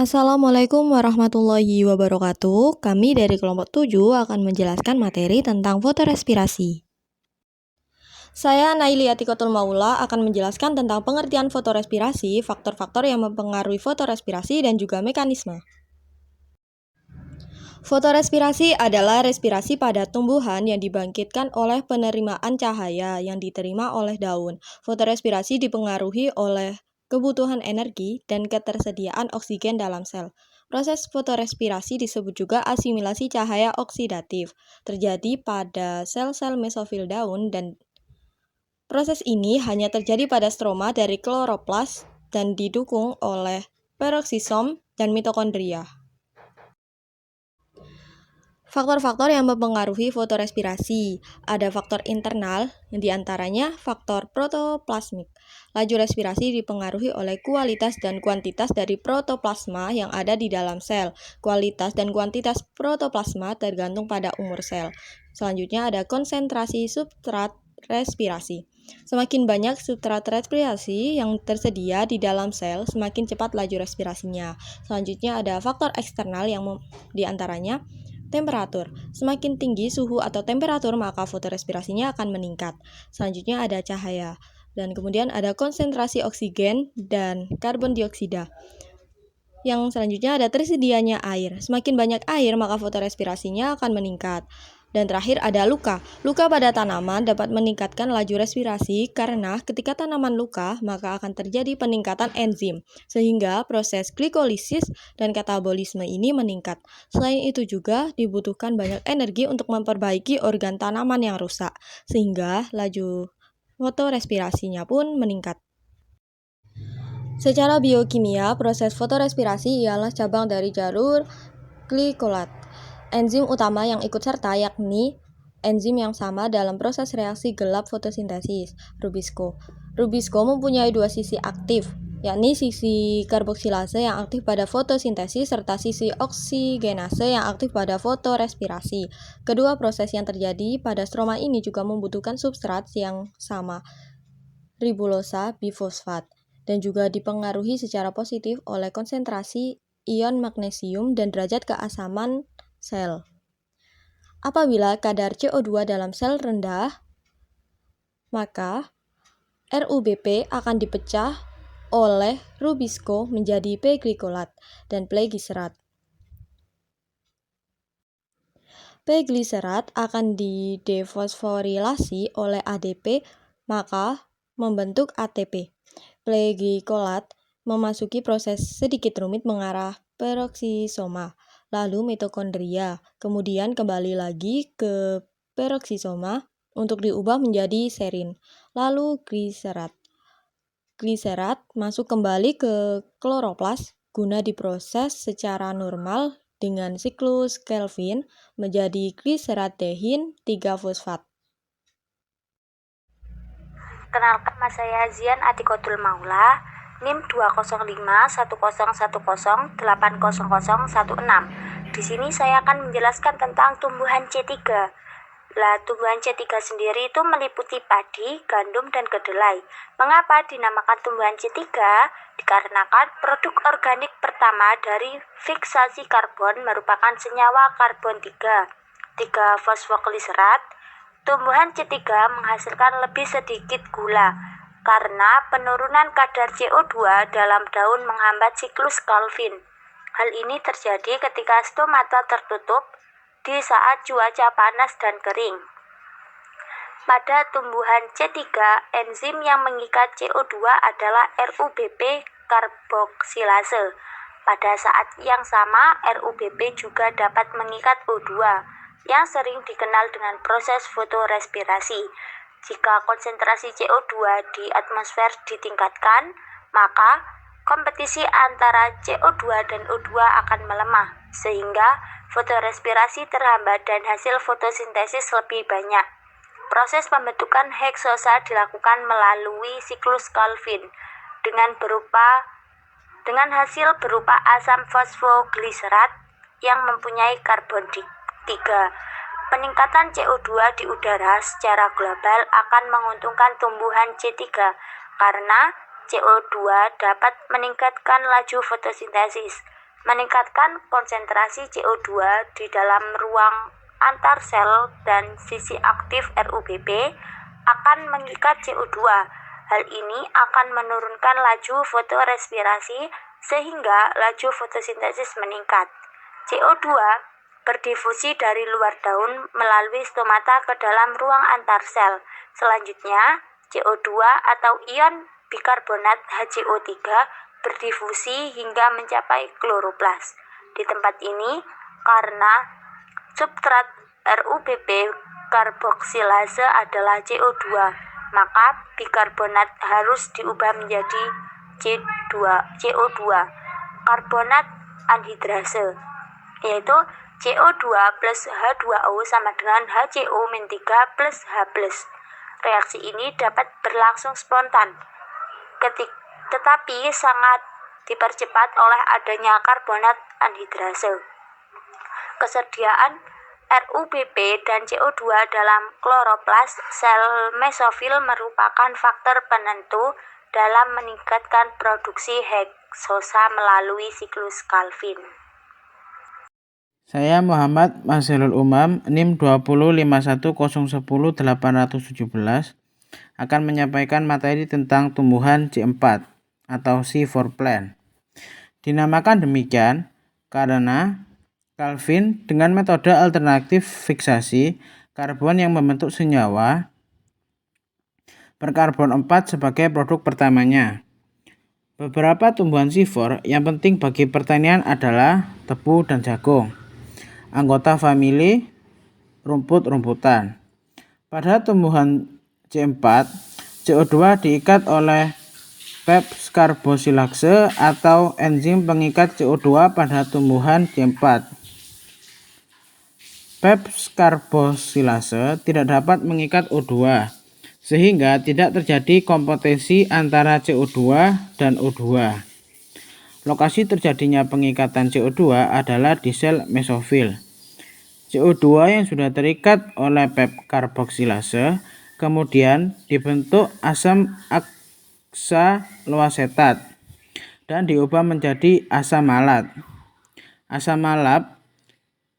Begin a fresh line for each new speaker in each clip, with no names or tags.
Assalamualaikum warahmatullahi wabarakatuh. Kami dari kelompok 7 akan menjelaskan materi tentang fotorespirasi. Saya Naili Atikotul Maula akan menjelaskan tentang pengertian fotorespirasi, faktor-faktor yang mempengaruhi fotorespirasi, dan juga mekanisme. Fotorespirasi adalah respirasi pada tumbuhan yang dibangkitkan oleh penerimaan cahaya yang diterima oleh daun. Fotorespirasi dipengaruhi oleh kebutuhan energi dan ketersediaan oksigen dalam sel. Proses fotorespirasi disebut juga asimilasi cahaya oksidatif, terjadi pada sel-sel mesofil daun, dan proses ini hanya terjadi pada stroma dari kloroplas dan didukung oleh peroksisom dan mitokondria. Faktor-faktor yang mempengaruhi fotorespirasi. Ada faktor internal, yang diantaranya faktor protoplasmik. Laju respirasi dipengaruhi oleh kualitas dan kuantitas dari protoplasma yang ada di dalam sel. Kualitas dan kuantitas protoplasma tergantung pada umur sel. Selanjutnya ada konsentrasi substrat respirasi. Semakin banyak substrat respirasi yang tersedia di dalam sel, semakin cepat laju respirasinya. Selanjutnya ada faktor eksternal yang diantaranya temperatur. Semakin tinggi suhu atau temperatur, maka fotorespirasinya akan meningkat. Selanjutnya ada cahaya. Dan kemudian ada konsentrasi oksigen dan karbon dioksida. Yang selanjutnya ada tersedianya air. Semakin banyak air, maka fotorespirasinya akan meningkat. Dan terakhir ada luka. Luka pada tanaman dapat meningkatkan laju respirasi karena ketika tanaman luka, maka akan terjadi peningkatan enzim, sehingga proses glikolisis dan katabolisme ini meningkat. Selain itu juga dibutuhkan banyak energi untuk memperbaiki organ tanaman yang rusak, sehingga laju fotorespirasinya pun meningkat. Secara biokimia, proses fotorespirasi ialah cabang dari jalur glikolat. Enzim utama yang ikut serta yakni enzim yang sama dalam proses reaksi gelap fotosintesis, rubisco. Rubisco mempunyai dua sisi aktif, yakni sisi karboksilase yang aktif pada fotosintesis serta sisi oksigenase yang aktif pada fotorespirasi. Kedua proses yang terjadi pada stroma ini juga membutuhkan substrat yang sama, ribulosa bifosfat, dan juga dipengaruhi secara positif oleh konsentrasi ion magnesium dan derajat keasaman sel. Apabila kadar CO2 dalam sel rendah, maka RUBP akan dipecah oleh rubisco menjadi P-glikolat dan P-gliserat. P-gliserat akan didefosforilasi oleh ADP, maka membentuk ATP. P-glikolat memasuki proses sedikit rumit mengarah peroksisoma, lalu mitokondria, kemudian kembali lagi ke peroksisoma untuk diubah menjadi serin, lalu gliserat. Gliserat masuk kembali ke kloroplas guna diproses secara normal dengan siklus Kelvin menjadi gliseratdehin 3-fosfat.
Kenalkan, nama saya Zian Atikotul Maula, NIM 2051010800016. Di sini saya akan menjelaskan tentang tumbuhan C3. Tumbuhan C3 sendiri itu meliputi padi, gandum, dan kedelai. Mengapa dinamakan tumbuhan C3? Dikarenakan produk organik pertama dari fiksasi karbon merupakan senyawa karbon 3-fosfogliserat. Tumbuhan C3 menghasilkan lebih sedikit gula karena penurunan kadar CO2 dalam daun menghambat siklus Calvin. Hal ini terjadi ketika stomata tertutup di saat cuaca panas dan kering. Pada tumbuhan C3, enzim yang mengikat CO2 adalah RUBP karboksilase. Pada saat yang sama, RUBP juga dapat mengikat O2, yang sering dikenal dengan proses fotorespirasi. Jika konsentrasi CO2 di atmosfer ditingkatkan, maka kompetisi antara CO2 dan O2 akan melemah, sehingga fotorespirasi terhambat dan hasil fotosintesis lebih banyak. Proses pembentukan heksosa dilakukan melalui siklus Calvin dengan hasil berupa asam fosfogliserat yang mempunyai karbon 3. Peningkatan CO2 di udara secara global akan menguntungkan tumbuhan C3 karena CO2 dapat meningkatkan laju fotosintesis. meningkatkan konsentrasi CO2 di dalam ruang antar sel dan sisi aktif RUBP akan mengikat CO2. Hal ini akan menurunkan laju fotorespirasi sehingga laju fotosintesis meningkat. CO2 berdifusi dari luar daun melalui stomata ke dalam ruang antar sel. Selanjutnya, CO2 atau ion bikarbonat HCO3 berdifusi hingga mencapai kloroplas. Di tempat ini, karena substrat RUBP karboksilase adalah CO2, maka bikarbonat harus diubah menjadi CO2, karbonat anhidrase, yaitu CO2 plus H2O sama dengan HCO-3 plus H+. Reaksi ini dapat berlangsung spontan, tetapi sangat dipercepat oleh adanya karbonat anhidrase. Kesediaan RUBP dan CO2 dalam kloroplas sel mesofil merupakan faktor penentu dalam meningkatkan produksi heksosa melalui siklus Calvin.
Saya Muhammad Mazharul Umam, NIM 2051010817, akan menyampaikan materi tentang tumbuhan C4 atau C4 plant. Dinamakan demikian karena Calvin dengan metode alternatif fiksasi karbon yang membentuk senyawa berkarbon 4 sebagai produk pertamanya. Beberapa tumbuhan C4 yang penting bagi pertanian adalah tebu dan jagung. Anggota famili rumput-rumputan. Pada tumbuhan C4, CO2 diikat oleh Peps karbosilase atau enzim pengikat CO2 pada tumbuhan C4. Peps karbosilase tidak dapat mengikat O2, sehingga tidak terjadi kompetensi antara CO2 dan O2. Lokasi terjadinya pengikatan CO2 adalah di sel mesofil. CO2 yang sudah terikat oleh pep karboksilase kemudian dibentuk asam oksaloasetat dan diubah menjadi asam malat. Asam malat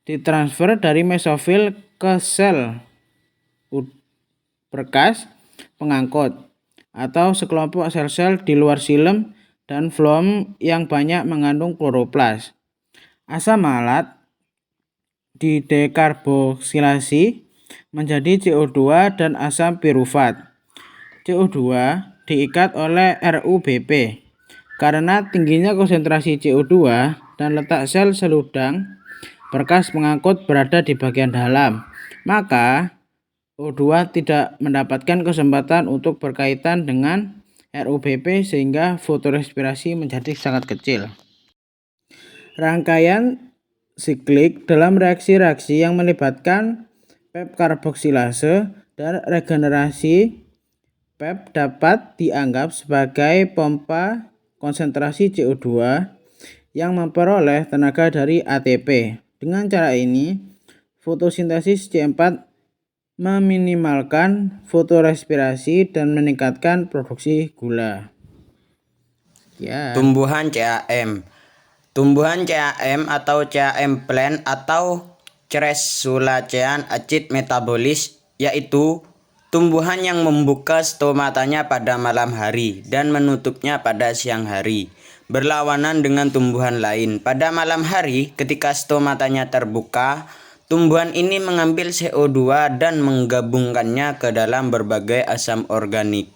ditransfer dari mesofil ke sel berkas pengangkut atau sekelompok sel-sel di luar xilem dan floem yang banyak mengandung kloroplas. Asam malat didekarboksilasi menjadi CO2 dan asam pirufat. CO2 diikat oleh RUBP. Karena tingginya konsentrasi CO2 dan letak sel seludang berkas pengangkut berada di bagian dalam, maka O2 tidak mendapatkan kesempatan untuk berkaitan dengan RUBP sehingga fotorespirasi menjadi sangat kecil. Rangkaian siklik dalam reaksi-reaksi yang melibatkan pep karboksilase dan regenerasi pep dapat dianggap sebagai pompa konsentrasi CO2 yang memperoleh tenaga dari ATP. Dengan cara ini, fotosintesis C4 meminimalkan fotorespirasi dan meningkatkan produksi gula.
Tumbuhan CAM. Tumbuhan CAM atau CAM plant atau Crassulaceae acid metabolis yaitu tumbuhan yang membuka stomatanya pada malam hari dan menutupnya pada siang hari. Berlawanan dengan tumbuhan lain. Pada malam hari ketika stomatanya terbuka, tumbuhan ini mengambil CO2 dan menggabungkannya ke dalam berbagai asam organik.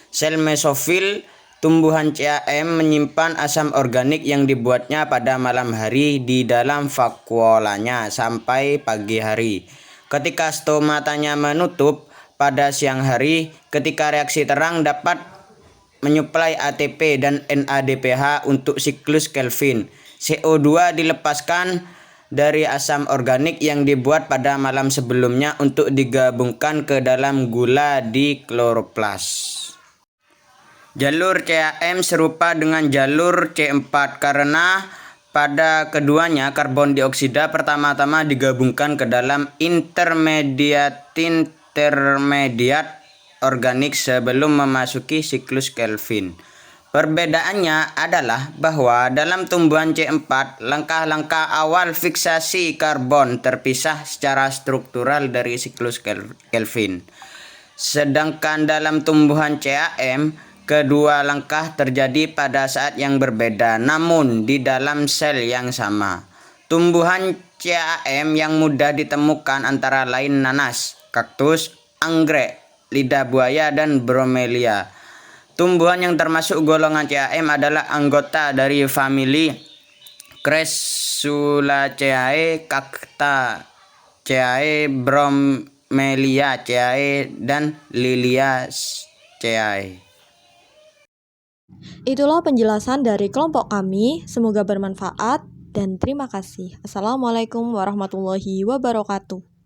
Sel mesofil tumbuhan CAM menyimpan asam organik yang dibuatnya pada malam hari di dalam vakuolanya sampai pagi hari. Ketika stomatanya menutup pada siang hari, ketika reaksi terang dapat menyuplai ATP dan NADPH untuk siklus Calvin. CO2 dilepaskan dari asam organik yang dibuat pada malam sebelumnya untuk digabungkan ke dalam gula di kloroplas. Jalur CAM serupa dengan jalur C4 karena pada keduanya karbon dioksida pertama-tama digabungkan ke dalam intermediat organik sebelum memasuki siklus Calvin. Perbedaannya adalah bahwa dalam tumbuhan C4, langkah-langkah awal fiksasi karbon terpisah secara struktural dari siklus Kelvin. Sedangkan dalam tumbuhan CAM, kedua langkah terjadi pada saat yang berbeda namun di dalam sel yang sama. Tumbuhan CAM yang mudah ditemukan antara lain nanas, kaktus, anggrek, lidah buaya, dan bromelia. Tumbuhan yang termasuk golongan CAM adalah anggota dari famili Crassulaceae, Cactaceae, Bromeliaceae, dan Liliaceae.
Itulah penjelasan dari kelompok kami, semoga bermanfaat dan terima kasih. Assalamualaikum warahmatullahi wabarakatuh.